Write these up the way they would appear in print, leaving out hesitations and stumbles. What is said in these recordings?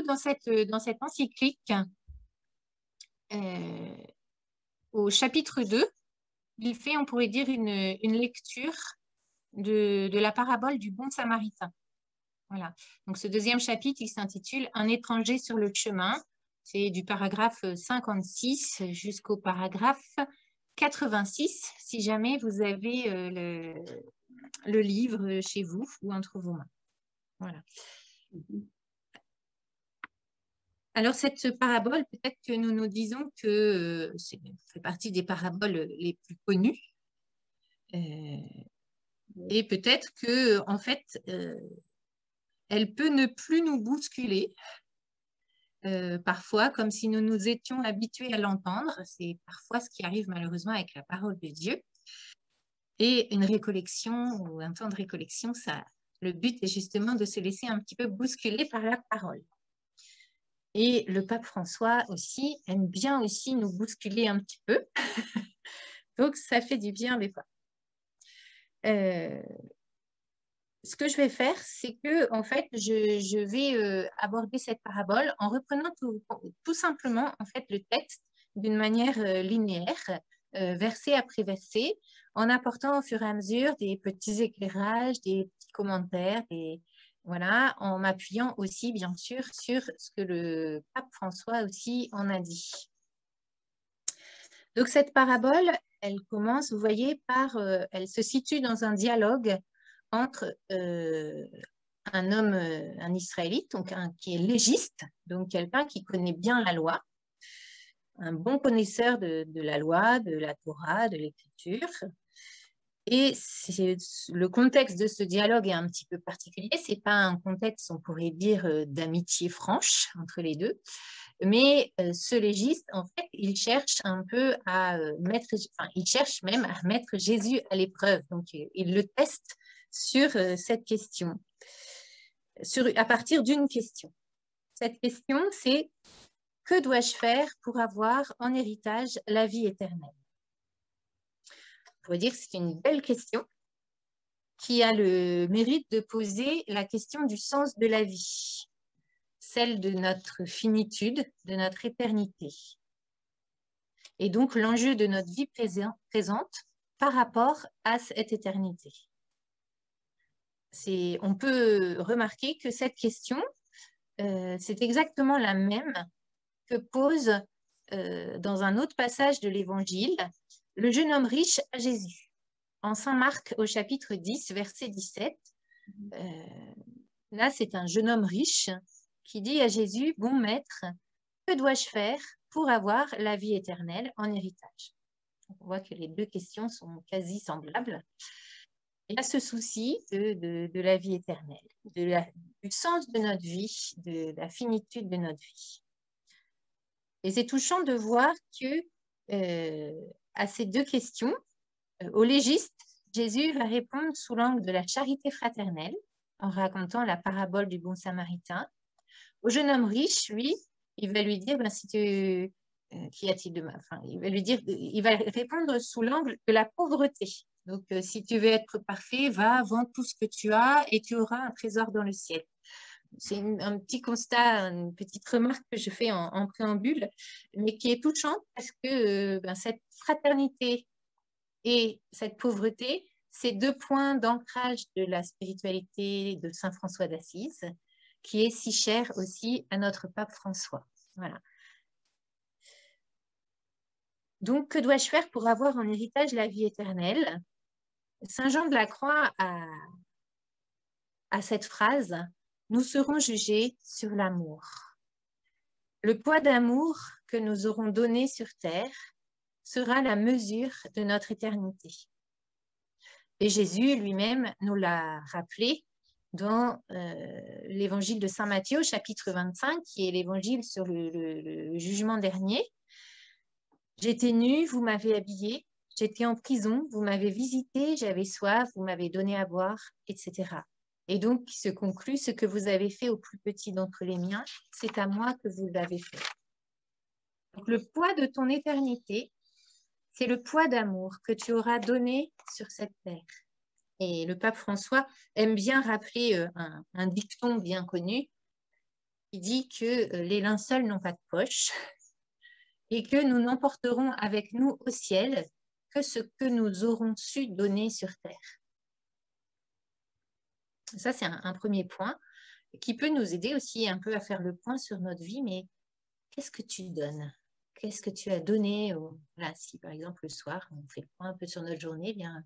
coup, dans cette encyclique, au chapitre 2, il fait, on pourrait dire, une lecture de la parabole du bon samaritain. Voilà. Donc, ce deuxième chapitre, il s'intitule « Un étranger sur le chemin ». C'est du paragraphe 56 jusqu'au paragraphe 86, si jamais vous avez le livre chez vous ou entre vos mains. Voilà. Alors, cette parabole, peut-être que nous nous disons que ça fait partie des paraboles les plus connues. Et peut-être que, en fait, elle peut ne plus nous bousculer. Parfois, comme si nous nous étions habitués à l'entendre. C'est parfois ce qui arrive malheureusement avec la parole de Dieu. Et une récollection ou un temps de récollection, le but est justement de se laisser un petit peu bousculer par la parole. Et le pape François aussi aime bien aussi nous bousculer un petit peu. Donc, ça fait du bien des fois. Ce que je vais faire, c'est que, en fait, je vais aborder cette parabole en reprenant tout simplement, en fait, le texte d'une manière linéaire, verset après verset, en apportant au fur et à mesure des petits éclairages, des petits commentaires, voilà, en m'appuyant aussi, bien sûr, sur ce que le pape François aussi en a dit. Donc, cette parabole, elle commence, vous voyez, elle se situe dans un dialogue entre un homme, un Israélite, donc qui est légiste, donc quelqu'un qui connaît bien la loi, un bon connaisseur de la loi, de la Torah, de l'écriture. Et le contexte de ce dialogue est un petit peu particulier. Ce n'est pas un contexte, on pourrait dire, d'amitié franche entre les deux. Mais ce légiste, en fait, il cherche un peu il cherche même à mettre Jésus à l'épreuve. Donc, il le teste sur cette question, à partir d'une question. Cette question, c'est « Que dois-je faire pour avoir en héritage la vie éternelle ?» On pourrait dire que c'est une belle question qui a le mérite de poser la question du sens de la vie, celle de notre finitude, de notre éternité. Et donc, l'enjeu de notre vie présente par rapport à cette éternité. On peut remarquer que cette question, c'est exactement la même que pose dans un autre passage de l'Évangile le jeune homme riche à Jésus. En Saint Marc, au chapitre 10, verset 17, là, c'est un jeune homme riche qui dit à Jésus, « Bon maître, que dois-je faire pour avoir la vie éternelle en héritage ?» On voit que les deux questions sont quasi semblables. Il y a ce souci de la vie éternelle, du sens de notre vie, de la finitude de notre vie. Et c'est touchant de voir que à ces deux questions, au légiste, Jésus va répondre sous l'angle de la charité fraternelle, en racontant la parabole du bon samaritain. Au jeune homme riche, lui, il va lui dire, qu'y a-t-il de mal? Enfin, il va répondre sous l'angle de la pauvreté. Donc, si tu veux être parfait, va, vends tout ce que tu as et tu auras un trésor dans le ciel. C'est un petit constat, une petite remarque que je fais en préambule, mais qui est touchante parce que cette fraternité et cette pauvreté, c'est deux points d'ancrage de la spiritualité de Saint François d'Assise, qui est si cher aussi à notre pape François. Voilà. Donc, que dois-je faire pour avoir en héritage la vie éternelle? Saint Jean de la Croix a cette phrase, « Nous serons jugés sur l'amour. Le poids d'amour que nous aurons donné sur terre sera la mesure de notre éternité. » Et Jésus lui-même nous l'a rappelé dans l'évangile de Saint Matthieu, chapitre 25, qui est l'évangile sur le jugement dernier. « J'étais nu, vous m'avez habillé, j'étais en prison, vous m'avez visité, j'avais soif, vous m'avez donné à boire, etc. » Et donc, il se conclut, ce que vous avez fait au plus petit d'entre les miens, c'est à moi que vous l'avez fait. Donc, le poids de ton éternité, c'est le poids d'amour que tu auras donné sur cette terre. Et le pape François aime bien rappeler un dicton bien connu, qui dit que les linceuls n'ont pas de poche et que nous n'emporterons avec nous au ciel que ce que nous aurons su donner sur terre. Ça, c'est un premier point qui peut nous aider aussi un peu à faire le point sur notre vie, mais qu'est-ce que tu donnes? Qu'est-ce que tu as donné Voilà, si par exemple le soir, on fait le point un peu sur notre journée, bien,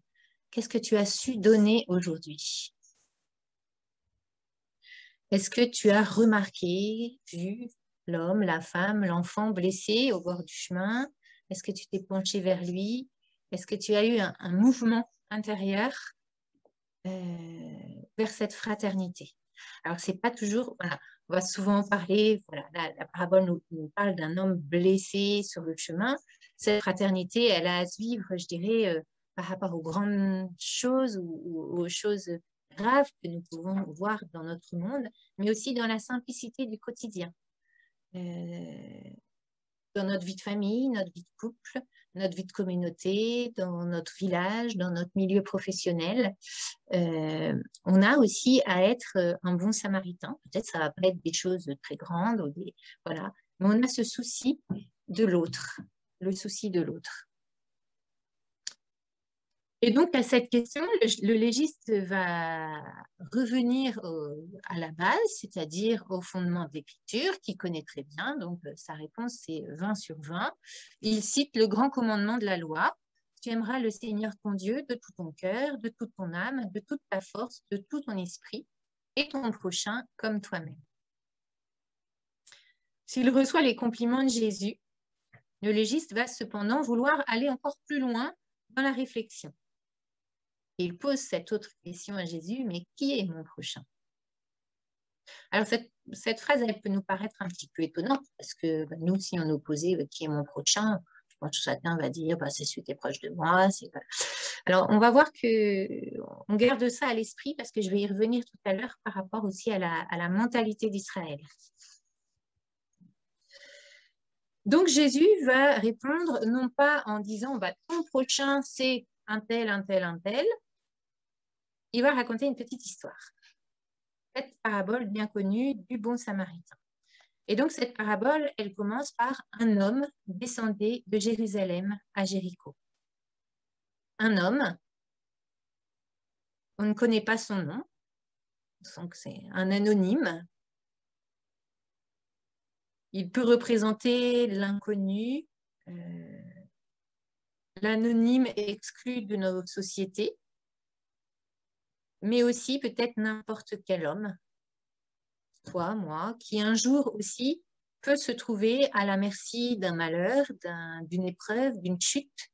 qu'est-ce que tu as su donner aujourd'hui? Est-ce que tu as remarqué, vu l'homme, la femme, l'enfant blessé au bord du chemin? Est-ce que tu t'es penché vers lui? Est-ce que tu as eu un mouvement intérieur vers cette fraternité? Alors, c'est pas toujours, voilà, on va souvent parler, voilà, la parabole nous parle d'un homme blessé sur le chemin. Cette fraternité, elle a à se vivre, je dirais, par rapport aux grandes choses ou aux choses graves que nous pouvons voir dans notre monde, mais aussi dans la simplicité du quotidien. Dans notre vie de famille, notre vie de couple, notre vie de communauté, dans notre village, dans notre milieu professionnel. On a aussi à être un bon samaritain. Peut-être ça va pas être des choses très grandes, ou des, voilà, mais on a ce souci de l'autre, le souci de l'autre. Et donc, à cette question, le légiste va revenir à la base, c'est-à-dire au fondement de l'écriture, qu'il connaît très bien. Donc, sa réponse, c'est 20 sur 20. Il cite le grand commandement de la loi. Tu aimeras le Seigneur ton Dieu de tout ton cœur, de toute ton âme, de toute ta force, de tout ton esprit, et ton prochain comme toi-même. S'il reçoit les compliments de Jésus, le légiste va cependant vouloir aller encore plus loin dans la réflexion. Et il pose cette autre question à Jésus, mais qui est mon prochain? Alors, cette phrase, elle peut nous paraître un petit peu étonnante, parce que nous, si on nous posait qui est mon prochain, je pense que chacun va dire, c'est celui qui est proche de moi. Alors, on va voir qu'on garde ça à l'esprit, parce que je vais y revenir tout à l'heure par rapport aussi à la mentalité d'Israël. Donc, Jésus va répondre, non pas en disant, ton prochain, c'est un tel, un tel, un tel. Il va raconter une petite histoire. Cette parabole bien connue du bon samaritain. Et donc, cette parabole, elle commence par un homme descendait de Jérusalem à Jéricho. Un homme, on ne connaît pas son nom, donc c'est un anonyme. Il peut représenter l'inconnu, l'anonyme exclu de notre société, mais aussi peut-être n'importe quel homme, toi, moi, qui un jour aussi peut se trouver à la merci d'un malheur, d'une épreuve, d'une chute,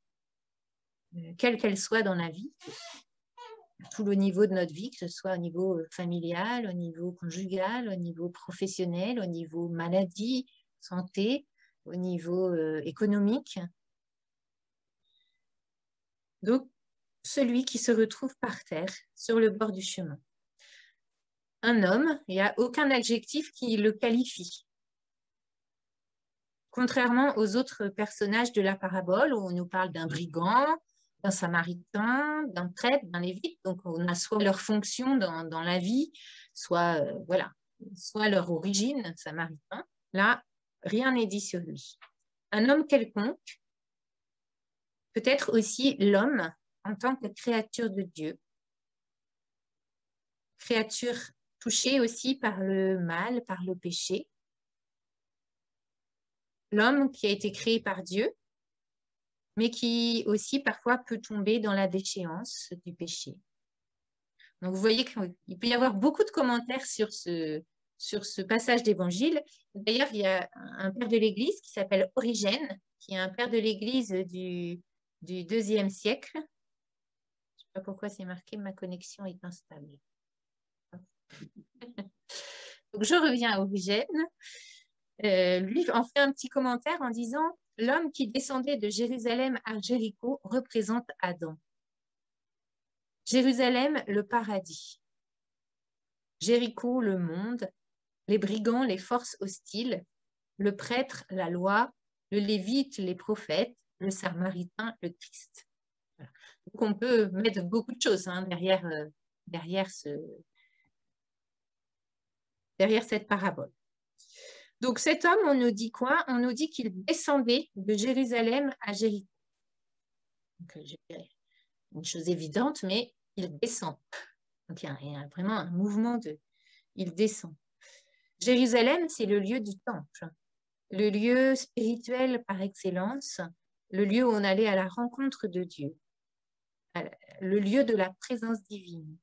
quelle qu'elle soit dans la vie, tout le niveau de notre vie, que ce soit au niveau familial, au niveau conjugal, au niveau professionnel, au niveau maladie, santé, au niveau économique. Donc, celui qui se retrouve par terre, sur le bord du chemin. Un homme, il n'y a aucun adjectif qui le qualifie. Contrairement aux autres personnages de la parabole, où on nous parle d'un brigand, d'un samaritain, d'un prêtre, d'un lévite. Donc, on a soit leur fonction dans la vie, soit, soit leur origine, samaritain. Là, rien n'est dit sur lui. Un homme quelconque, peut-être aussi l'homme en tant que créature de Dieu. Créature touchée aussi par le mal, par le péché. L'homme qui a été créé par Dieu, mais qui aussi parfois peut tomber dans la déchéance du péché. Donc, vous voyez qu'il peut y avoir beaucoup de commentaires sur ce passage d'évangile. D'ailleurs, il y a un père de l'Église qui s'appelle Origène, qui est un père de l'Église du IIe siècle. Je ne sais pas pourquoi c'est marqué, ma connexion est instable. Donc, je reviens à Origène. Lui en fait un petit commentaire en disant « L'homme qui descendait de Jérusalem à Jéricho représente Adam. Jérusalem, le paradis. Jéricho, le monde. Les brigands, les forces hostiles. Le prêtre, la loi. Le lévite, les prophètes. Le samaritain, le Christ. » Donc on peut mettre beaucoup de choses derrière cette parabole. Donc cet homme, on nous dit quoi? On nous dit qu'il descendait de Jérusalem à Jéricho. Donc, je dirais une chose évidente, mais il descend. Donc il y a vraiment un mouvement de... Il descend. Jérusalem, c'est le lieu du temple, le lieu spirituel par excellence, le lieu où on allait à la rencontre de Dieu, le lieu de la présence divine.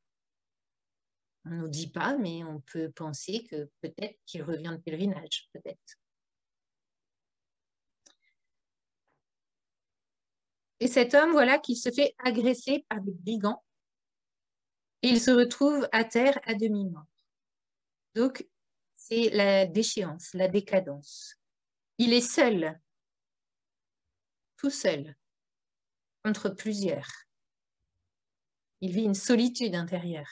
On ne nous dit pas, mais on peut penser que peut-être qu'il revient de pèlerinage, peut-être. Et cet homme, voilà, qui se fait agresser par des brigands, et il se retrouve à terre à demi-mort. Donc, c'est la déchéance, la décadence. Il est seul, tout seul, contre plusieurs. Il vit une solitude intérieure.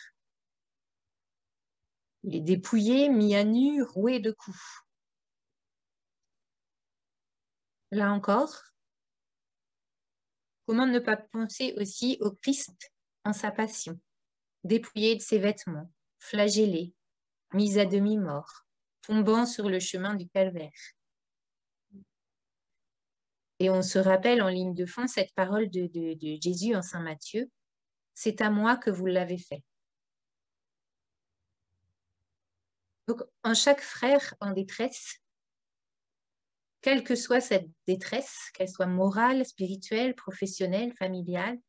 Il est dépouillé, mis à nu, roué de coups. Là encore, comment ne pas penser aussi au Christ en sa passion, dépouillé de ses vêtements, flagellé, mis à demi-mort, tombant sur le chemin du calvaire. Et on se rappelle en ligne de fond cette parole de Jésus en Saint Matthieu, « C'est à moi que vous l'avez fait ». Donc, en chaque frère en détresse, quelle que soit cette détresse, qu'elle soit morale, spirituelle, professionnelle, familiale,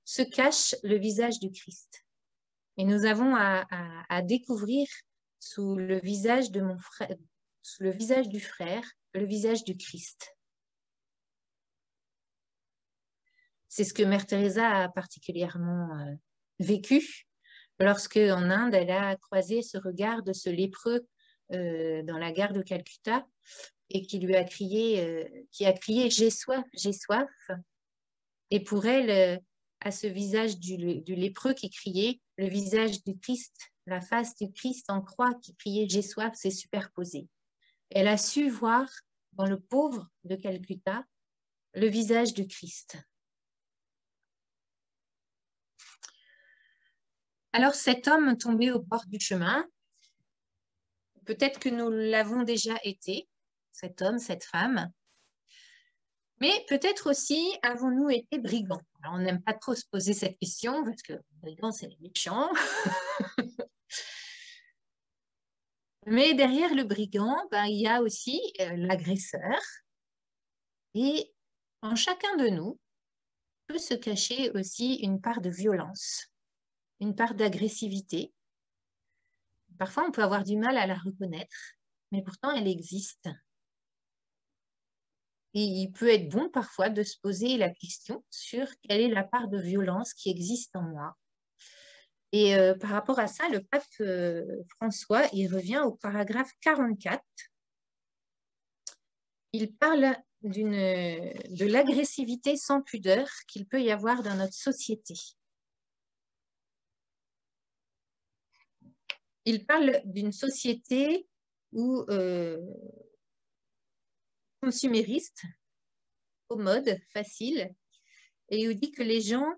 se cache le visage du Christ. Et nous avons à découvrir sous le visage de mon frère, sous le visage du frère, le visage du Christ. C'est ce que Mère Teresa a particulièrement vécu lorsque, en Inde, elle a croisé ce regard de ce lépreux dans la gare de Calcutta et qui lui a crié, j'ai soif, j'ai soif. Et pour elle, à ce visage du lépreux qui criait, le visage du Christ, la face du Christ en croix qui criait j'ai soif, s'est superposé. Elle a su voir dans le pauvre de Calcutta le visage du Christ. Alors cet homme tombé au bord du chemin, peut-être que nous l'avons déjà été, cet homme, cette femme, mais peut-être aussi avons-nous été brigands. Alors, on n'aime pas trop se poser cette question parce que brigands, c'est les méchants. Mais derrière le brigand, il y a aussi l'agresseur. Et en chacun de nous peut se cacher aussi une part de violence, une part d'agressivité. Parfois, on peut avoir du mal à la reconnaître, mais pourtant, elle existe. Et il peut être bon parfois de se poser la question sur quelle est la part de violence qui existe en moi. Et par rapport à ça, le pape François, il revient au paragraphe 44. Il parle de l'agressivité sans pudeur qu'il peut y avoir dans notre société. Il parle d'une société où consumériste, commode, facile, et il dit que les gens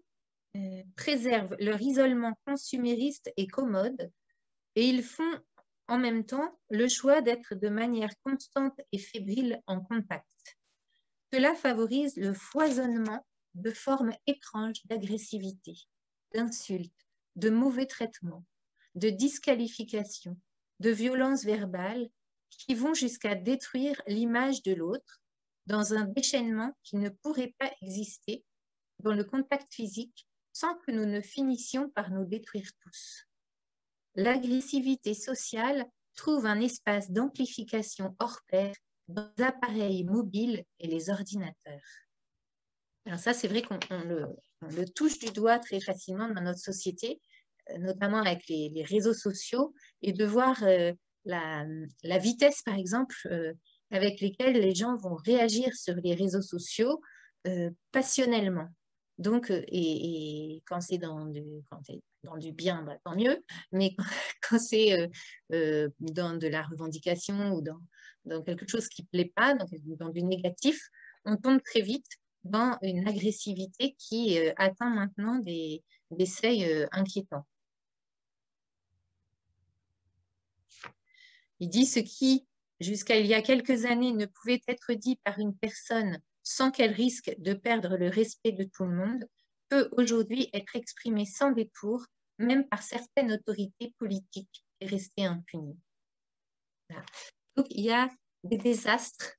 préservent leur isolement consumériste et commode, et ils font en même temps le choix d'être de manière constante et fébrile en contact. Cela favorise le foisonnement de formes étranges d'agressivité, d'insultes, de mauvais traitements, de disqualification, de violences verbales qui vont jusqu'à détruire l'image de l'autre dans un déchaînement qui ne pourrait pas exister dans le contact physique sans que nous ne finissions par nous détruire tous. L'agressivité sociale trouve un espace d'amplification hors pair dans les appareils mobiles et les ordinateurs. Alors ça, c'est vrai qu'on le touche du doigt très facilement dans notre société, notamment avec les réseaux sociaux, et de voir la vitesse, par exemple, avec lesquelles les gens vont réagir sur les réseaux sociaux passionnellement. Donc, et quand c'est dans du bien, tant mieux, mais quand c'est dans de la revendication ou dans quelque chose qui ne plaît pas, dans du négatif, on tombe très vite dans une agressivité qui atteint maintenant des seuils inquiétants. Il dit ce qui jusqu'à il y a quelques années, ne pouvait être dit par une personne sans qu'elle risque de perdre le respect de tout le monde, peut aujourd'hui être exprimé sans détour, même par certaines autorités politiques, et rester impuni. Voilà. Donc, il y a des désastres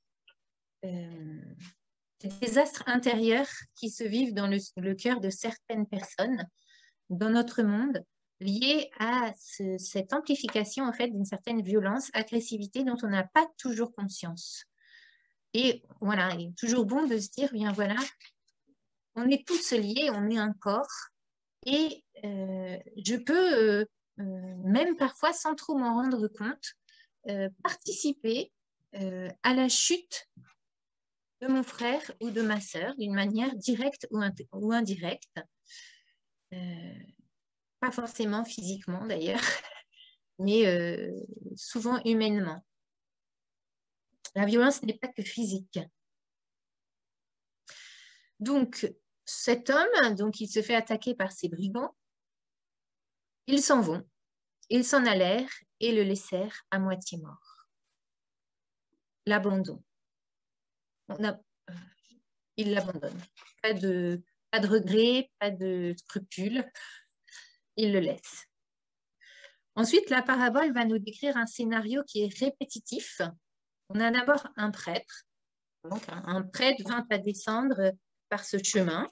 intérieurs qui se vivent dans le cœur de certaines personnes dans notre monde, liés à cette amplification en fait d'une certaine violence, agressivité dont on n'a pas toujours conscience. Et voilà, il est toujours bon de se dire, bien voilà, on est tous liés, on est un corps, et je peux, même parfois sans trop m'en rendre compte, participer à la chute de mon frère ou de ma sœur d'une manière directe ou indirecte. Pas forcément physiquement d'ailleurs, mais souvent humainement. La violence n'est pas que physique. Donc, cet homme, donc, il se fait attaquer par ces brigands. Ils s'en vont. Ils s'en allèrent et le laissèrent à moitié mort. L'abandon. Il l'abandonne. Pas de regret, pas de scrupules. Il le laisse. Ensuite, la parabole va nous décrire un scénario qui est répétitif. On a d'abord un prêtre. Donc, un prêtre vint à descendre par ce chemin.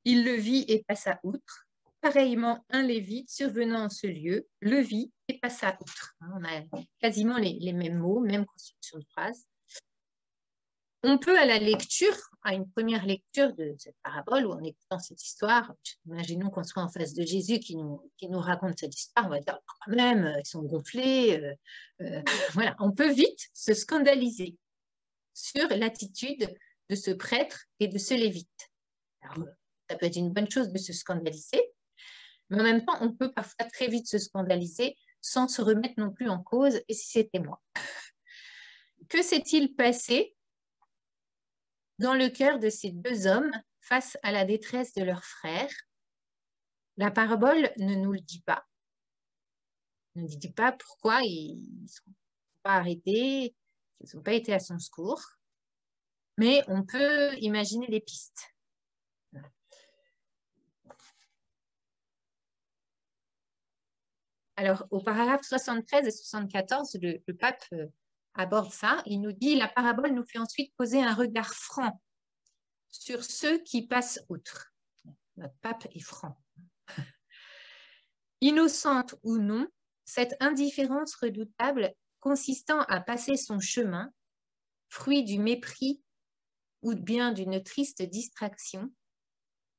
Il le vit et passa outre. Pareillement, un lévite survenant en ce lieu le vit et passa outre. On a quasiment les mêmes mots, même construction de phrase. On peut, à la lecture, à une première lecture de cette parabole, ou en écoutant cette histoire, imaginons qu'on soit en face de Jésus qui nous raconte cette histoire, on va dire, quand même, ils sont gonflés. Voilà, on peut vite se scandaliser sur l'attitude de ce prêtre et de ce lévite. Alors, ça peut être une bonne chose de se scandaliser, mais en même temps, on peut parfois très vite se scandaliser sans se remettre non plus en cause, et si c'était moi. Que s'est-il passé dans le cœur de ces deux hommes face à la détresse de leur frère? La parabole ne nous le dit pas. Ne nous dit pas pourquoi ils ne sont pas arrêtés, ils n'ont pas été à son secours, mais on peut imaginer des pistes. Alors, au paragraphe 73 et 74, le pape aborde ça. Il nous dit, la parabole nous fait ensuite poser un regard franc sur ceux qui passent outre. Notre pape est franc. Innocente ou non, cette indifférence redoutable consistant à passer son chemin, fruit du mépris ou bien d'une triste distraction,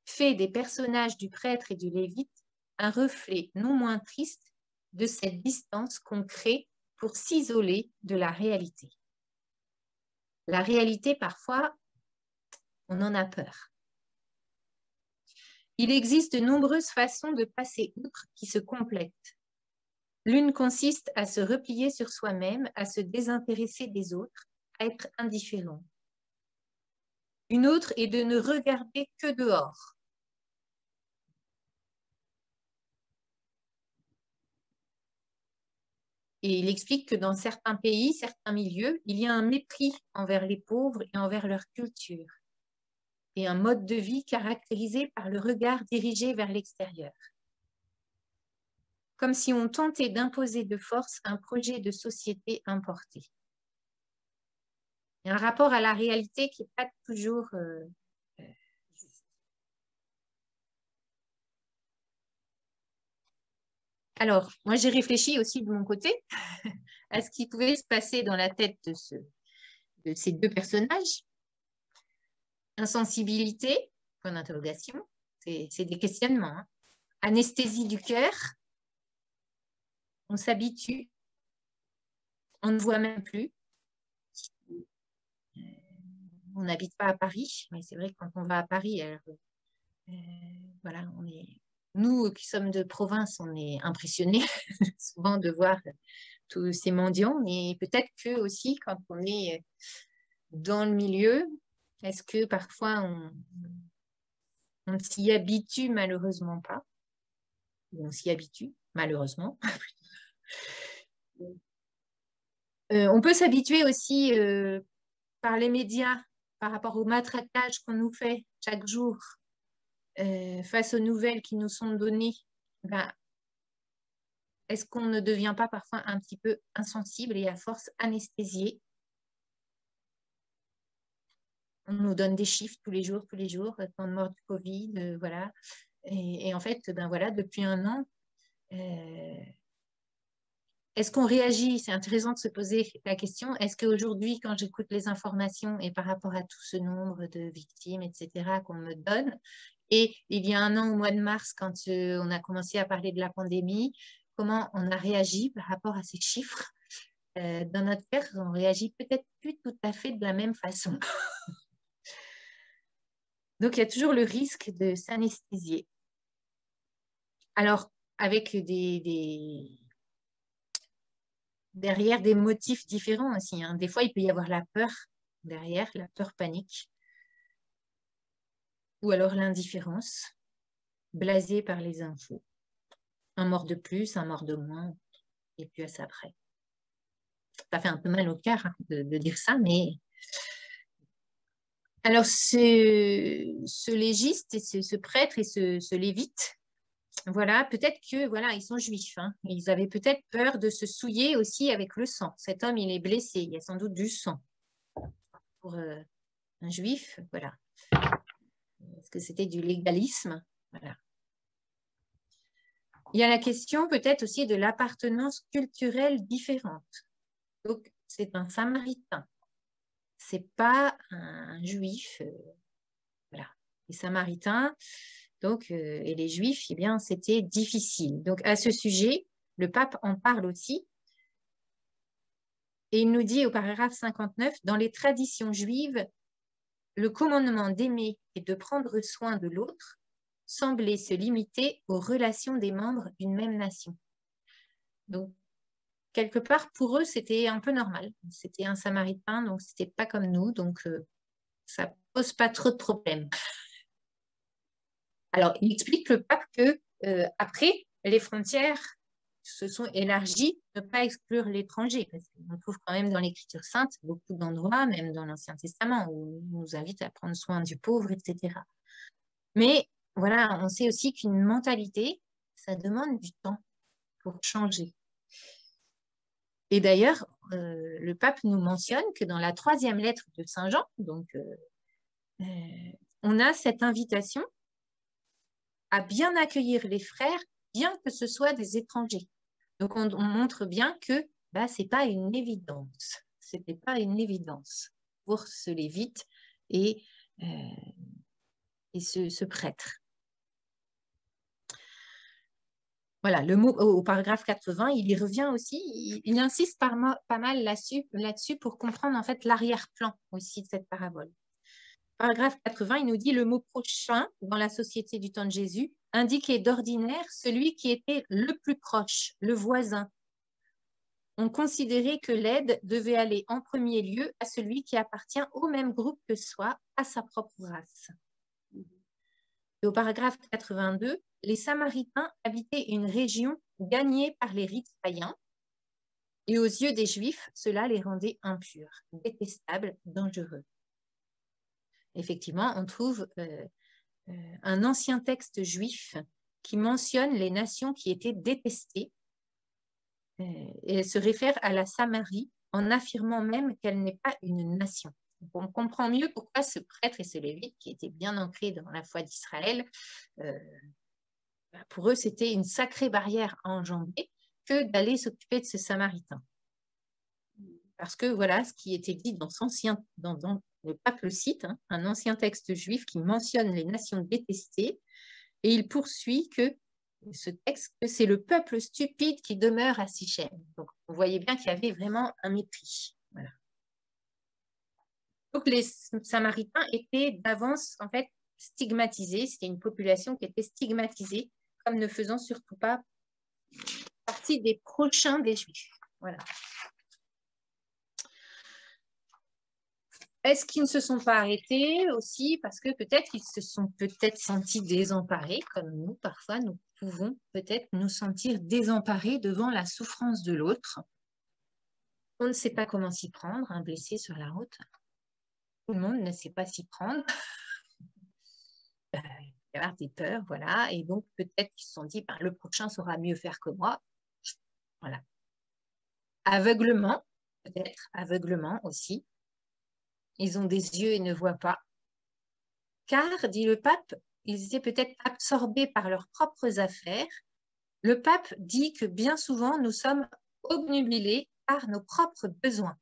fait des personnages du prêtre et du lévite un reflet non moins triste de cette distance qu'on crée pour s'isoler de la réalité. La réalité, parfois, on en a peur. Il existe de nombreuses façons de passer outre qui se complètent. L'une consiste à se replier sur soi-même, à se désintéresser des autres, à être indifférent. Une autre est de ne regarder que dehors. Et il explique que dans certains pays, certains milieux, il y a un mépris envers les pauvres et envers leur culture, et un mode de vie caractérisé par le regard dirigé vers l'extérieur. Comme si on tentait d'imposer de force un projet de société importé. Il y a un rapport à la réalité qui n'est pas toujours juste. Alors, moi j'ai réfléchi aussi de mon côté à ce qui pouvait se passer dans la tête de ces deux personnages. Insensibilité, point d'interrogation, c'est des questionnements. Hein. Anesthésie du cœur, on s'habitue, on ne voit même plus. On n'habite pas à Paris, mais c'est vrai que quand on va à Paris, alors, voilà, nous qui sommes de province, on est impressionnés souvent de voir tous ces mendiants, mais peut-être que aussi quand on est dans le milieu, est-ce que parfois on ne s'y habitue malheureusement pas, ou on s'y habitue, malheureusement. On peut s'habituer aussi par les médias par rapport au matraquage qu'on nous fait chaque jour face aux nouvelles qui nous sont données. Ben, est-ce qu'on ne devient pas parfois un petit peu insensible et à force anesthésié? On nous donne des chiffres tous les jours, tant de morts du Covid, voilà. Et en fait, ben voilà, depuis un an, est-ce qu'on réagit? C'est intéressant de se poser la question. Est-ce qu'aujourd'hui, quand j'écoute les informations et par rapport à tout ce nombre de victimes, etc., qu'on me donne, et il y a un an, au mois de mars, quand on a commencé à parler de la pandémie, comment on a réagi par rapport à ces chiffres? Dans notre cœur, on réagit peut-être plus tout à fait de la même façon. Donc, il y a toujours le risque de s'anesthésier. Alors, avec derrière des motifs différents aussi, hein. Des fois, il peut y avoir la peur derrière, la peur panique, ou alors l'indifférence, blasé par les infos. Un mort de plus, un mort de moins, et puis à ça après. Ça fait un peu mal au cœur hein, de dire ça, mais... Alors, ce légiste, et ce prêtre et ce lévite, voilà, peut-être que voilà, ils sont juifs. Hein. Ils avaient peut-être peur de se souiller aussi avec le sang. Cet homme, il est blessé. Il y a sans doute du sang. Pour un juif, voilà. Est-ce que c'était du légalisme? Voilà. Il y a la question peut-être aussi de l'appartenance culturelle différente. Donc, c'est un samaritain. C'est pas un juif. Voilà. Les samaritains, donc, et les juifs, eh bien, c'était difficile. Donc, à ce sujet, le pape en parle aussi. Et il nous dit au paragraphe 59, dans les traditions juives, le commandement d'aimer et de prendre soin de l'autre semblait se limiter aux relations des membres d'une même nation. Donc, quelque part, pour eux, c'était un peu normal. C'était un samaritain, donc c'était pas comme nous, donc ça pose pas trop de problèmes. Alors, il explique le pape que après, les frontières se sont élargies, ne pas exclure l'étranger, parce qu'on trouve quand même dans l'Écriture sainte beaucoup d'endroits, même dans l'Ancien Testament, où on nous invite à prendre soin du pauvre, etc. Mais voilà, on sait aussi qu'une mentalité, ça demande du temps pour changer. Et d'ailleurs, le pape nous mentionne que dans la 3e lettre de Saint Jean, donc, on a cette invitation à bien accueillir les frères, bien que ce soit des étrangers. Donc, on montre bien que bah, ce n'est pas une évidence. Ce n'était pas une évidence pour ce lévite et ce prêtre. Voilà, le mot au paragraphe 80, il y revient aussi, il insiste pas mal là-dessus pour comprendre en fait l'arrière-plan aussi de cette parabole. Paragraphe 80, il nous dit le mot prochain dans la société du temps de Jésus indiquait d'ordinaire celui qui était le plus proche, le voisin. On considérait que l'aide devait aller en premier lieu à celui qui appartient au même groupe que soi, à sa propre race. Et au paragraphe 82, les Samaritains habitaient une région gagnée par les rites païens, et aux yeux des Juifs, cela les rendait impurs, détestables, dangereux. Effectivement, on trouve un ancien texte juif qui mentionne les nations qui étaient détestées, et elle se réfère à la Samarie en affirmant même qu'elle n'est pas une nation. Donc, on comprend mieux pourquoi ce prêtre et ce lévite, qui étaient bien ancrés dans la foi d'Israël, pour eux, c'était une sacrée barrière à enjamber que d'aller s'occuper de ce Samaritain. Parce que voilà ce qui était dit dans le pape le cite, hein, un ancien texte juif qui mentionne les nations détestées, et il poursuit que ce texte, que c'est le peuple stupide qui demeure à Sichem. Donc, vous voyez bien qu'il y avait vraiment un mépris. Voilà. Donc, les Samaritains étaient d'avance, en fait, stigmatisés. C'était une population qui était stigmatisée comme ne faisant surtout pas partie des prochains des Juifs. Voilà. Est-ce qu'ils ne se sont pas arrêtés aussi parce que peut-être ils se sont peut-être sentis désemparés, comme nous, parfois, nous pouvons peut-être nous sentir désemparés devant la souffrance de l'autre. On ne sait pas comment s'y prendre, un blessé sur la route. Tout le monde ne sait pas s'y prendre. Il y avoir des peurs, voilà. Et donc, peut-être qu'ils se sont dit, ben, le prochain saura mieux faire que moi. Voilà. Aveuglement, peut-être, aveuglement aussi. Ils ont des yeux et ne voient pas. Car, dit le pape, ils étaient peut-être absorbés par leurs propres affaires. Le pape dit que bien souvent, nous sommes obnubilés par nos propres besoins.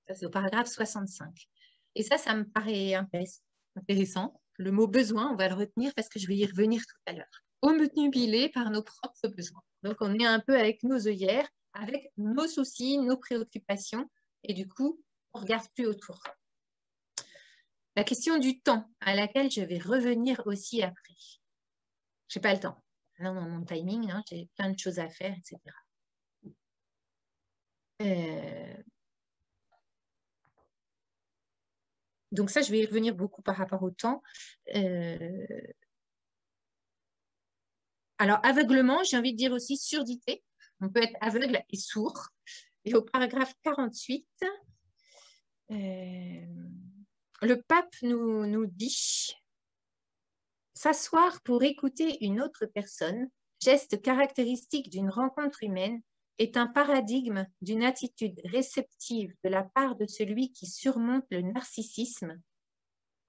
Ça, c'est au paragraphe 65. Et ça me paraît intéressant. Le mot besoin, on va le retenir parce que je vais y revenir tout à l'heure. Obnubilés par nos propres besoins. Donc, on est un peu avec nos œillères, avec nos soucis, nos préoccupations, et du coup, on ne regarde plus autour. La question du temps, à laquelle je vais revenir aussi après. Je n'ai pas le temps. Non, dans mon timing, hein, j'ai plein de choses à faire, etc. Donc ça, je vais y revenir beaucoup par rapport au temps. Alors, aveuglement, j'ai envie de dire aussi surdité. On peut être aveugle et sourd. Et au paragraphe 48, le pape nous dit « S'asseoir pour écouter une autre personne, geste caractéristique d'une rencontre humaine, est un paradigme d'une attitude réceptive de la part de celui qui surmonte le narcissisme. »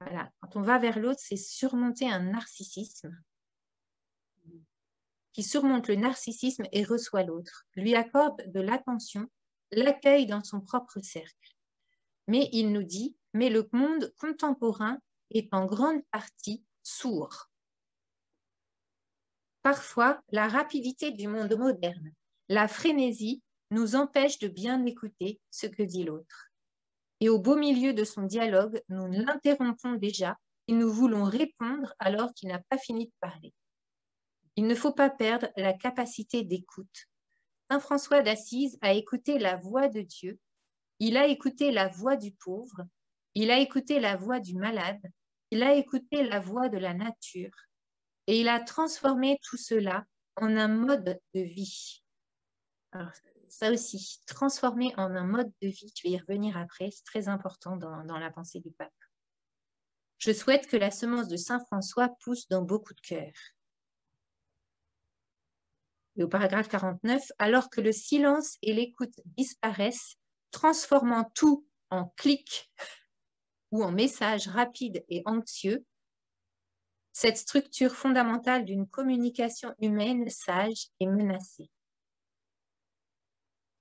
Voilà, quand on va vers l'autre, c'est surmonter un narcissisme. Qui surmonte le narcissisme et reçoit l'autre, lui accorde de l'attention, l'accueille dans son propre cercle. Mais il nous dit, mais le monde contemporain est en grande partie sourd. Parfois, la rapidité du monde moderne, la frénésie, nous empêche de bien écouter ce que dit l'autre. Et au beau milieu de son dialogue, nous l'interrompons déjà et nous voulons répondre alors qu'il n'a pas fini de parler. Il ne faut pas perdre la capacité d'écoute. Saint François d'Assise a écouté la voix de Dieu, il a écouté la voix du pauvre, il a écouté la voix du malade, il a écouté la voix de la nature, et il a transformé tout cela en un mode de vie. Alors, ça aussi, transformer en un mode de vie, je vais y revenir après, c'est très important dans la pensée du pape. Je souhaite que la semence de Saint François pousse dans beaucoup de cœurs. Et au paragraphe 49, alors que le silence et l'écoute disparaissent, transformant tout en clic ou en message rapide et anxieux, cette structure fondamentale d'une communication humaine sage est menacée.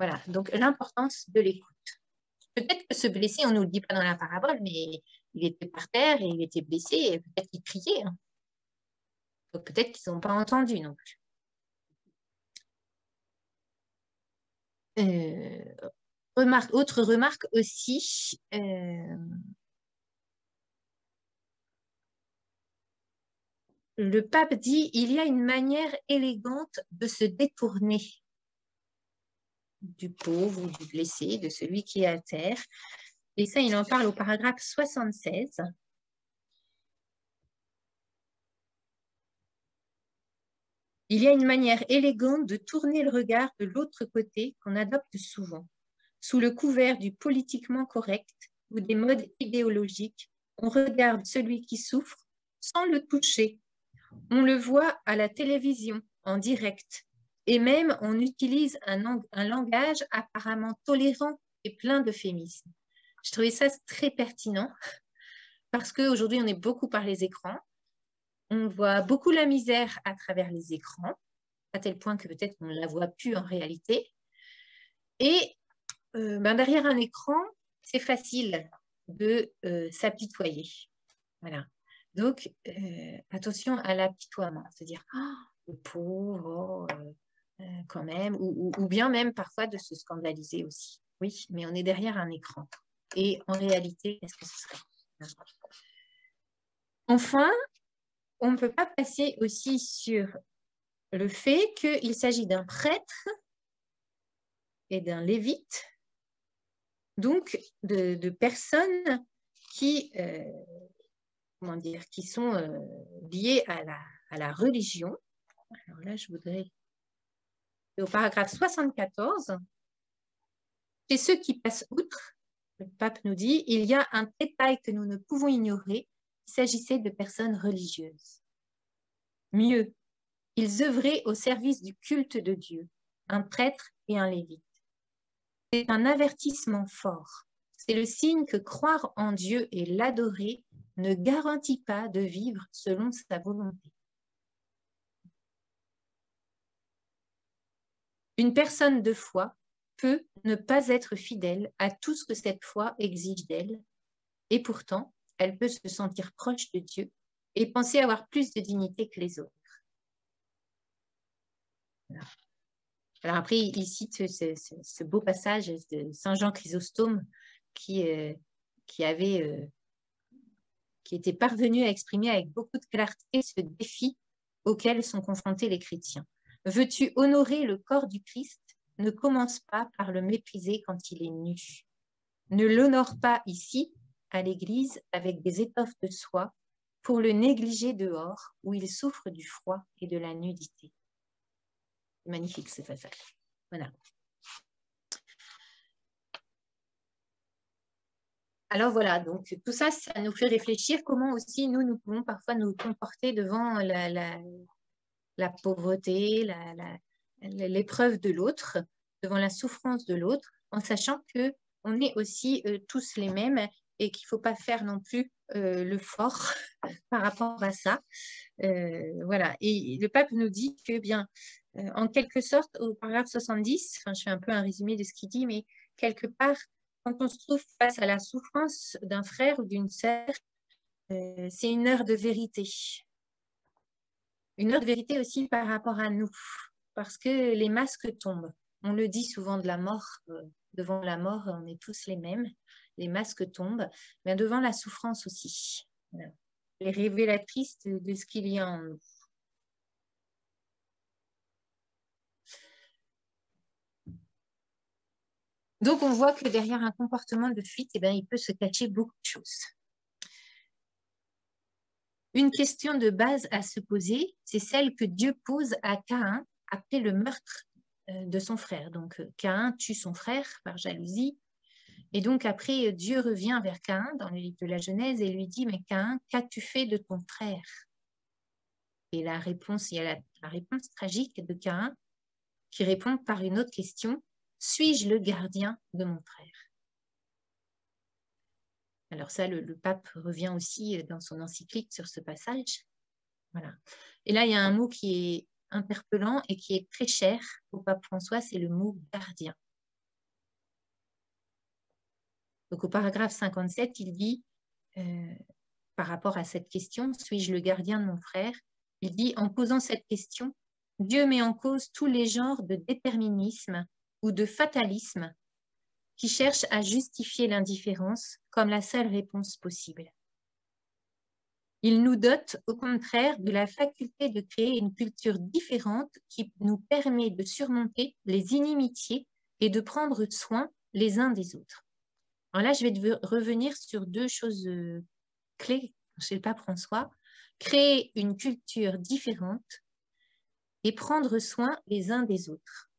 Voilà, donc l'importance de l'écoute. Peut-être que ce blessé, on ne nous le dit pas dans la parabole, mais il était par terre et il était blessé et peut-être qu'il criait. Hein. Donc peut-être qu'ils n'ont pas entendu non plus. Autre remarque aussi, le pape dit il y a une manière élégante de se détourner du pauvre ou du blessé, de celui qui est à terre. Et ça, il en parle au paragraphe 76. Il y a une manière élégante de tourner le regard de l'autre côté qu'on adopte souvent. Sous le couvert du politiquement correct ou des modes idéologiques, on regarde celui qui souffre sans le toucher. On le voit à la télévision, en direct, et même on utilise un langage apparemment tolérant et plein d'euphémismes. Je trouvais ça très pertinent parce qu'aujourd'hui, on est beaucoup par les écrans. On voit beaucoup la misère à travers les écrans, à tel point que peut-être on ne la voit plus en réalité. Et derrière un écran, c'est facile de s'apitoyer. Voilà. Donc, attention à l'apitoiement, c'est-à-dire oh, le pauvre, quand même, ou bien même parfois de se scandaliser aussi. Oui, mais on est derrière un écran. Et en réalité, qu'est-ce que ce serait? Enfin, on ne peut pas passer aussi sur le fait qu'il s'agit d'un prêtre et d'un lévite donc de personnes qui, comment dire, qui sont liées à la religion. Alors là, je voudrais... Au paragraphe 74, chez ceux qui passent outre, le pape nous dit, il y a un détail que nous ne pouvons ignorer, il s'agissait de personnes religieuses. Mieux, ils œuvraient au service du culte de Dieu, un prêtre et un lévite. C'est un avertissement fort. C'est le signe que croire en Dieu et l'adorer ne garantit pas de vivre selon sa volonté. Une personne de foi peut ne pas être fidèle à tout ce que cette foi exige d'elle, et pourtant, elle peut se sentir proche de Dieu et penser avoir plus de dignité que les autres. Voilà. Alors après, il cite ce beau passage de Saint Jean Chrysostome qui était parvenu à exprimer avec beaucoup de clarté ce défi auquel sont confrontés les chrétiens. Veux-tu honorer le corps du Christ? Ne commence pas par le mépriser quand il est nu. Ne l'honore pas ici, à l'église, avec des étoffes de soie, pour le négliger dehors, où il souffre du froid et de la nudité. Magnifique ce passage. Voilà. Alors voilà, donc tout ça, ça nous fait réfléchir comment aussi nous pouvons parfois nous comporter devant la pauvreté, l'épreuve de l'autre, devant la souffrance de l'autre, en sachant qu'on est aussi tous les mêmes et qu'il ne faut pas faire non plus le fort par rapport à ça. Voilà. Et le pape nous dit que, bien, en quelque sorte, au paragraphe 70, enfin, je fais un peu un résumé de ce qu'il dit, mais quelque part, quand on se trouve face à la souffrance d'un frère ou d'une sœur, c'est une heure de vérité. Une heure de vérité aussi par rapport à nous, parce que les masques tombent. On le dit souvent de la mort, devant la mort, on est tous les mêmes. Les masques tombent, mais devant la souffrance aussi. Voilà. Les révélatrices de ce qu'il y a en nous. Donc, on voit que derrière un comportement de fuite, eh bien, il peut se cacher beaucoup de choses. Une question de base à se poser, c'est celle que Dieu pose à Caïn après le meurtre de son frère. Donc, Caïn tue son frère par jalousie. Et donc, après, Dieu revient vers Caïn dans le livre de la Genèse et lui dit, mais Caïn, qu'as-tu fait de ton frère? Et la réponse, il y a la réponse tragique de Caïn qui répond par une autre question, suis-je le gardien de mon frère? Alors ça, le pape revient aussi dans son encyclique sur ce passage. Voilà. Et là, il y a un mot qui est interpellant et qui est très cher au pape François, c'est le mot gardien. Donc au paragraphe 57, il dit, par rapport à cette question, suis-je le gardien de mon frère? Il dit, en posant cette question, Dieu met en cause tous les genres de déterminisme ou de fatalisme qui cherchent à justifier l'indifférence comme la seule réponse possible. Il nous dote, au contraire, de la faculté de créer une culture différente qui nous permet de surmonter les inimitiés et de prendre soin les uns des autres. Alors là, je vais revenir sur deux choses clés chez le pape François. Créer une culture différente et prendre soin les uns des autres.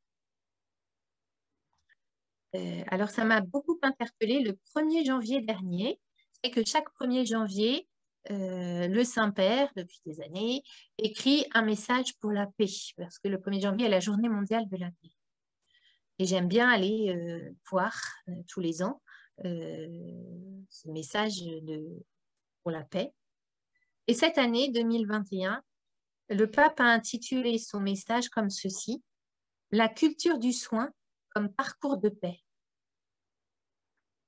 Alors, ça m'a beaucoup interpellée le 1er janvier dernier. C'est que chaque 1er janvier, le Saint-Père, depuis des années, écrit un message pour la paix, parce que le 1er janvier est la journée mondiale de la paix. Et j'aime bien aller voir tous les ans ce message pour la paix. Et cette année, 2021, le pape a intitulé son message comme ceci, « La culture du soin comme parcours de paix ».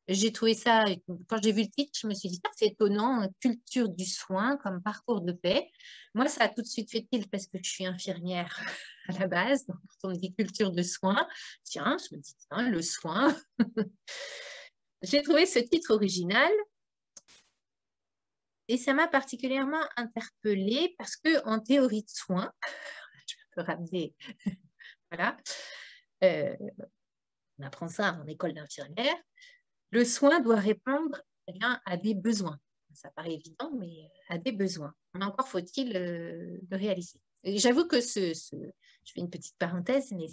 J'ai trouvé ça, quand j'ai vu le titre, je me suis dit, ah, c'est étonnant, culture du soin comme parcours de paix. Moi, ça a tout de suite fait tilt parce que je suis infirmière à la base. Donc, quand on me dit culture de soin, tiens, je me dis, tiens, le soin. J'ai trouvé ce titre original et ça m'a particulièrement interpellée parce qu'en théorie de soin, je peux ramener, voilà, on apprend ça en école d'infirmière. Le soin doit répondre à des besoins. Ça paraît évident, mais à des besoins. Mais encore faut-il le réaliser. J'avoue que je fais une petite parenthèse, mais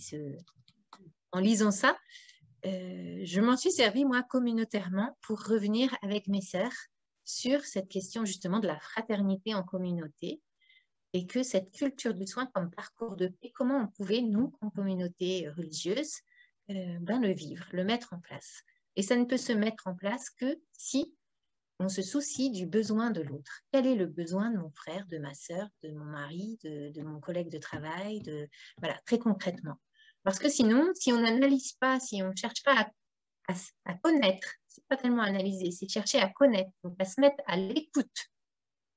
en lisant ça, je m'en suis servi, moi, communautairement pour revenir avec mes sœurs sur cette question justement de la fraternité en communauté et que cette culture du soin comme parcours de paix, comment on pouvait, nous, en communauté religieuse, le vivre, le mettre en place. Et ça ne peut se mettre en place que si on se soucie du besoin de l'autre. Quel est le besoin de mon frère, de ma sœur, de mon mari, de mon collègue de travail, voilà, très concrètement. Parce que sinon, si on n'analyse pas, si on ne cherche pas à connaître, c'est pas tellement analyser, c'est chercher à connaître, donc à se mettre à l'écoute.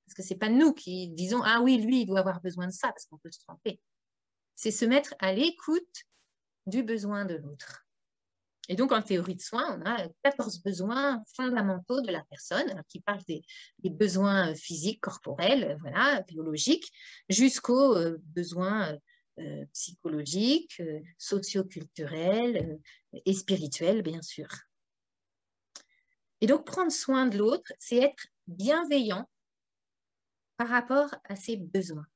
Parce que ce n'est pas nous qui disons « Ah oui, lui, il doit avoir besoin de ça », parce qu'on peut se tromper. C'est se mettre à l'écoute du besoin de l'autre. Et donc, en théorie de soins, on a 14 besoins fondamentaux de la personne qui parlent des besoins physiques, corporels, voilà, biologiques, jusqu'aux besoins psychologiques, socioculturels et spirituels, bien sûr. Et donc, prendre soin de l'autre, c'est être bienveillant par rapport à ses besoins.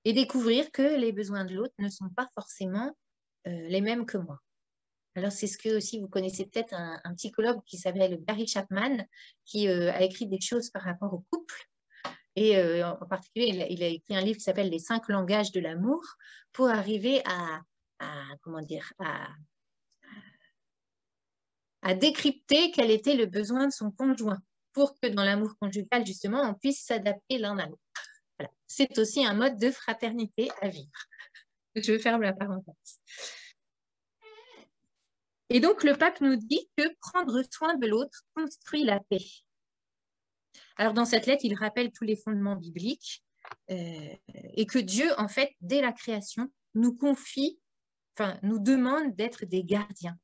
Et découvrir que les besoins de l'autre ne sont pas forcément les mêmes que moi. Alors, c'est ce que aussi vous connaissez peut-être un psychologue qui s'appelle Gary Chapman, qui a écrit des choses par rapport au couple. Et en particulier, il a écrit un livre qui s'appelle Les 5 langages de l'amour pour arriver comment dire, à décrypter quel était le besoin de son conjoint pour que dans l'amour conjugal, justement, on puisse s'adapter l'un à l'autre. Voilà. C'est aussi un mode de fraternité à vivre. Je ferme la parenthèse. Et donc, le pape nous dit que prendre soin de l'autre construit la paix. Alors, dans cette lettre, il rappelle tous les fondements bibliques et que Dieu, en fait, dès la création, nous confie, enfin, nous demande d'être des gardiens.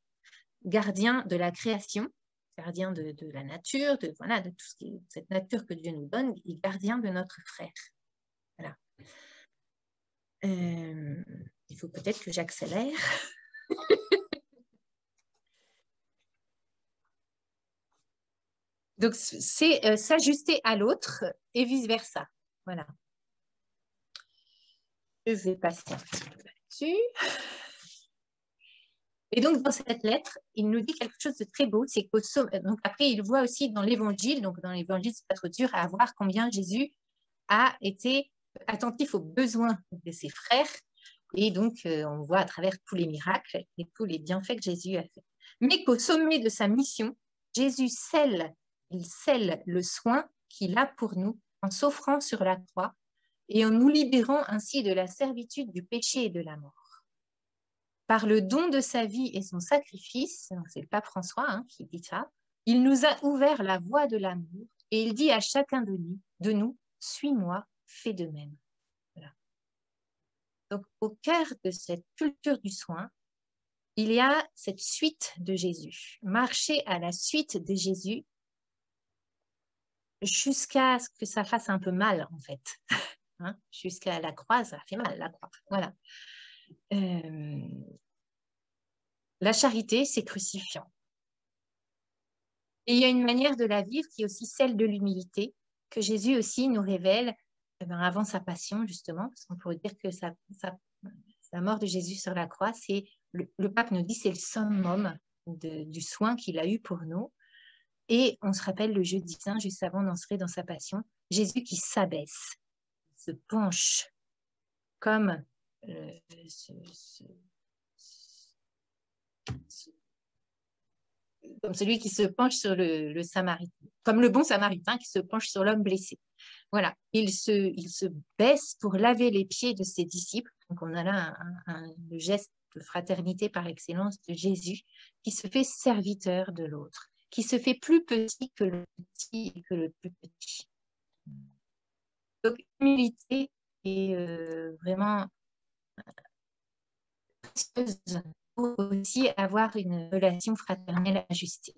Gardiens de la création, gardiens de la nature, voilà, de tout ce qui est cette nature que Dieu nous donne, et gardiens de notre frère. Voilà. Il faut peut-être que j'accélère. Donc, c'est s'ajuster à l'autre et vice-versa. Voilà. Je vais passer un petit peu là-dessus. Et donc, dans cette lettre, il nous dit quelque chose de très beau. C'est qu'au donc après, il voit aussi dans l'Évangile, donc dans l'Évangile, c'est pas trop dur à voir combien Jésus a été attentif aux besoins de ses frères. Et donc, on voit à travers tous les miracles et tous les bienfaits que Jésus a fait. Mais qu'au sommet de sa mission, Jésus scelle le soin qu'il a pour nous en s'offrant sur la croix et en nous libérant ainsi de la servitude du péché et de la mort. Par le don de sa vie et son sacrifice, c'est le pape François qui dit ça, il nous a ouvert la voie de l'amour et il dit à chacun de nous, suis-moi, fais de même. Voilà. Donc, au cœur de cette culture du soin, il y a cette suite de Jésus. Marcher à la suite de Jésus jusqu'à ce que ça fasse un peu mal, en fait. Jusqu'à la croix, ça fait mal, la croix. Voilà. La charité, c'est crucifiant. Et il y a une manière de la vivre qui est aussi celle de l'humilité, que Jésus aussi nous révèle avant sa passion, justement, parce qu'on pourrait dire que la mort de Jésus sur la croix, c'est le pape nous dit c'est le summum du soin qu'il a eu pour nous. Et on se rappelle le jeudi saint, juste avant d'entrer dans sa passion, Jésus qui s'abaisse, se penche comme comme celui qui se penche sur le Samaritain, comme le bon Samaritain qui se penche sur l'homme blessé. Voilà, il se baisse pour laver les pieds de ses disciples. Donc on a là le geste de fraternité par excellence de Jésus qui se fait serviteur de l'autre, qui se fait plus petit que le petit et que le plus petit. Donc l'humilité est vraiment précieuse pour aussi avoir une relation fraternelle ajustée.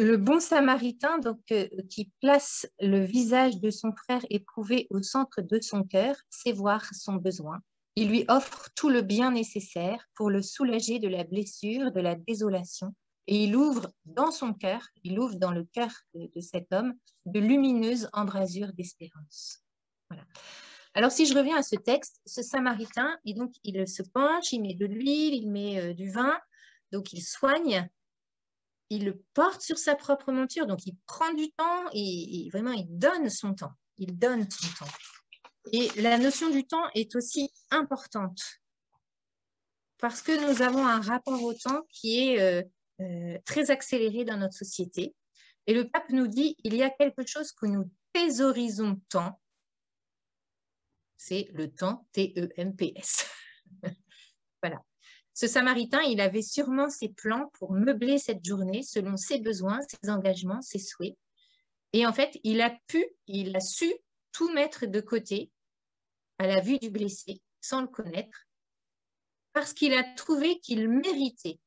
Le bon samaritain, donc, qui place le visage de son frère éprouvé au centre de son cœur, sait voir son besoin. Il lui offre tout le bien nécessaire pour le soulager de la blessure, de la désolation, et il ouvre dans son cœur, il ouvre dans le cœur de cet homme de lumineuses embrasures d'espérance. Voilà. Alors, si je reviens à ce texte, ce samaritain, donc, il se penche, il met de l'huile, il met du vin, donc il soigne. Il le porte sur sa propre monture, donc il prend du temps et vraiment il donne son temps. Il donne son temps. Et la notion du temps est aussi importante parce que nous avons un rapport au temps qui est très accéléré dans notre société. Et le pape nous dit, il y a quelque chose que nous thésaurisons tant, c'est le temps, T-E-M-P-S. Voilà. Ce Samaritain, il avait sûrement ses plans pour meubler cette journée selon ses besoins, ses engagements, ses souhaits. Et en fait, il a su tout mettre de côté à la vue du blessé, sans le connaître, parce qu'il a trouvé qu'il méritait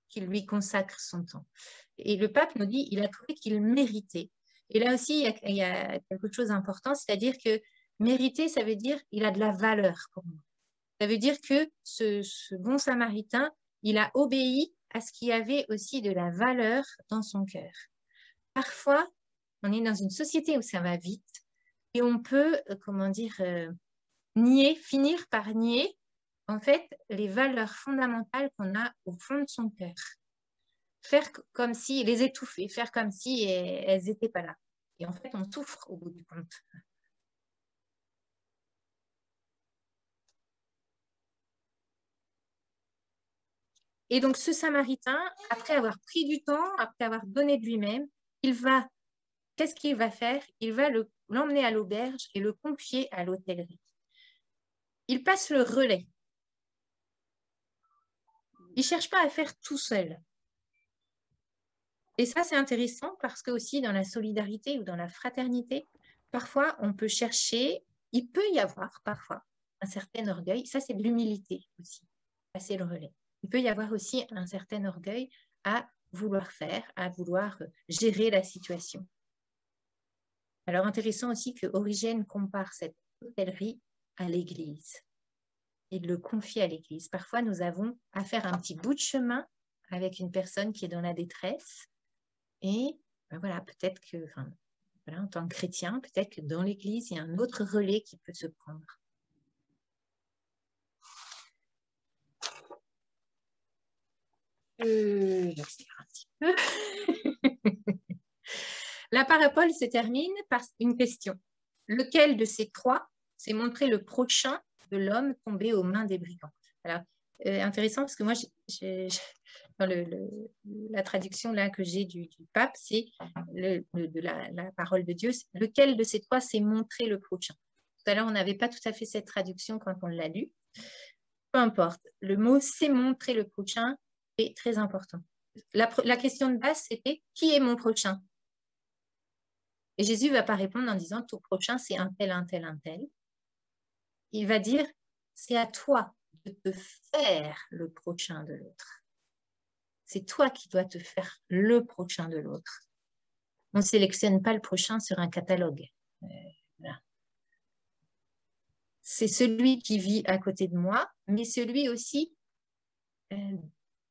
qu'il lui consacre son temps. Et le pape nous dit, il a trouvé qu'il méritait. Et là aussi, il y a quelque chose d'important, c'est-à-dire que mériter, ça veut dire il a de la valeur pour moi. Ça veut dire que ce bon samaritain, il a obéi à ce qui avait aussi de la valeur dans son cœur. Parfois, on est dans une société où ça va vite et on peut, finir par nier, en fait, les valeurs fondamentales qu'on a au fond de son cœur. Faire comme si, les étouffer, faire comme si elles n'étaient pas là. Et en fait, on souffre au bout du compte. Et donc, ce Samaritain, après avoir pris du temps, après avoir donné de lui-même, qu'est-ce qu'il va faire? Il va l'emmener à l'auberge et le confier à l'hôtellerie. Il passe le relais. Il ne cherche pas à faire tout seul. Et ça, c'est intéressant parce que aussi dans la solidarité ou dans la fraternité, parfois, on peut chercher, il peut y avoir parfois un certain orgueil. Ça, c'est de l'humilité aussi, passer le relais. Il peut y avoir aussi un certain orgueil à vouloir faire, à vouloir gérer la situation. Alors, intéressant aussi que Origène compare cette hôtellerie à l'Église. Il le confie à l'Église. Parfois, nous avons à faire un petit bout de chemin avec une personne qui est dans la détresse. Et ben voilà, peut-être que, voilà, en tant que chrétien, peut-être que dans l'Église, il y a un autre relais qui peut se prendre. J'accélère un petit peu. La parabole se termine par une question. Lequel de ces trois s'est montré le prochain de l'homme tombé aux mains des brigands? Alors, intéressant parce que moi, dans la traduction là que j'ai du pape, c'est de la parole de Dieu. Lequel de ces trois s'est montré le prochain? Tout à l'heure, on n'avait pas tout à fait cette traduction quand on l'a lu. Peu importe. Le mot « s'est montré le prochain » est très important. La question de base, c'était « qui est mon prochain ?» Et Jésus ne va pas répondre en disant « ton prochain, c'est un tel, un tel, un tel ». Il va dire « c'est à toi de te faire le prochain de l'autre. C'est toi qui dois te faire le prochain de l'autre. » On ne sélectionne pas le prochain sur un catalogue. Voilà. C'est celui qui vit à côté de moi, mais celui aussi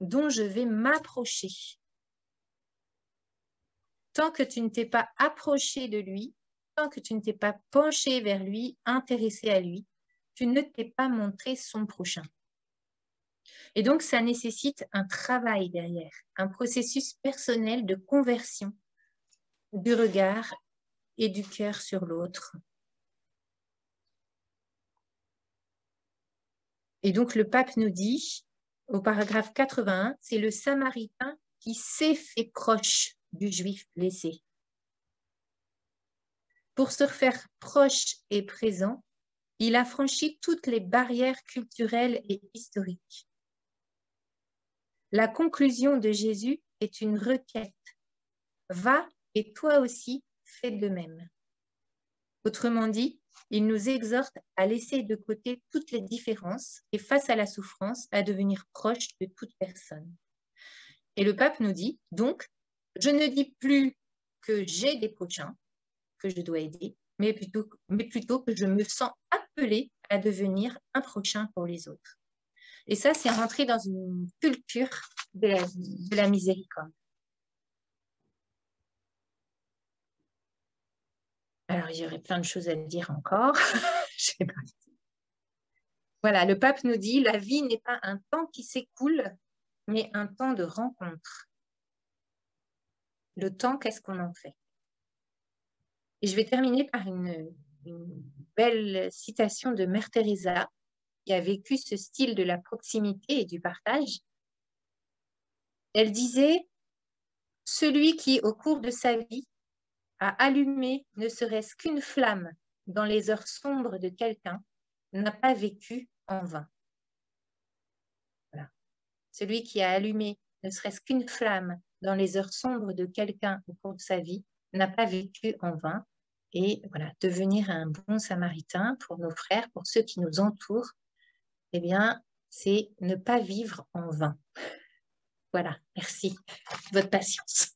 dont je vais m'approcher. Tant que tu ne t'es pas approché de lui, tant que tu ne t'es pas penché vers lui, intéressé à lui, tu ne t'es pas montré son prochain. Et donc, ça nécessite un travail derrière, un processus personnel de conversion du regard et du cœur sur l'autre. Et donc, le pape nous dit, au paragraphe 81, c'est le Samaritain qui s'est fait proche du Juif blessé. Pour se faire proche et présent, il a franchi toutes les barrières culturelles et historiques. La conclusion de Jésus est une requête. Va et toi aussi, fais de même. Autrement dit, il nous exhorte à laisser de côté toutes les différences et face à la souffrance, à devenir proche de toute personne. Et le pape nous dit, donc, Je ne dis plus que j'ai des prochains que je dois aider, mais plutôt que je me sens appelée à devenir un prochain pour les autres. Et ça, c'est rentrer dans une culture de la miséricorde. Alors, il y aurait plein de choses à dire encore. Je sais pas. Voilà, le pape nous dit, la vie n'est pas un temps qui s'écoule, mais un temps de rencontre. Le temps, qu'est-ce qu'on en fait? Et je vais terminer par une belle citation de Mère Teresa, qui a vécu ce style de la proximité et du partage. Elle disait, celui qui, au cours de sa vie, a allumé ne serait-ce qu'une flamme dans les heures sombres de quelqu'un, n'a pas vécu en vain. Voilà. Celui qui a allumé ne serait-ce qu'une flamme dans les heures sombres de quelqu'un au cours de sa vie, n'a pas vécu en vain. Et voilà, devenir un bon samaritain pour nos frères, pour ceux qui nous entourent, eh bien, c'est ne pas vivre en vain. Voilà, merci de votre patience.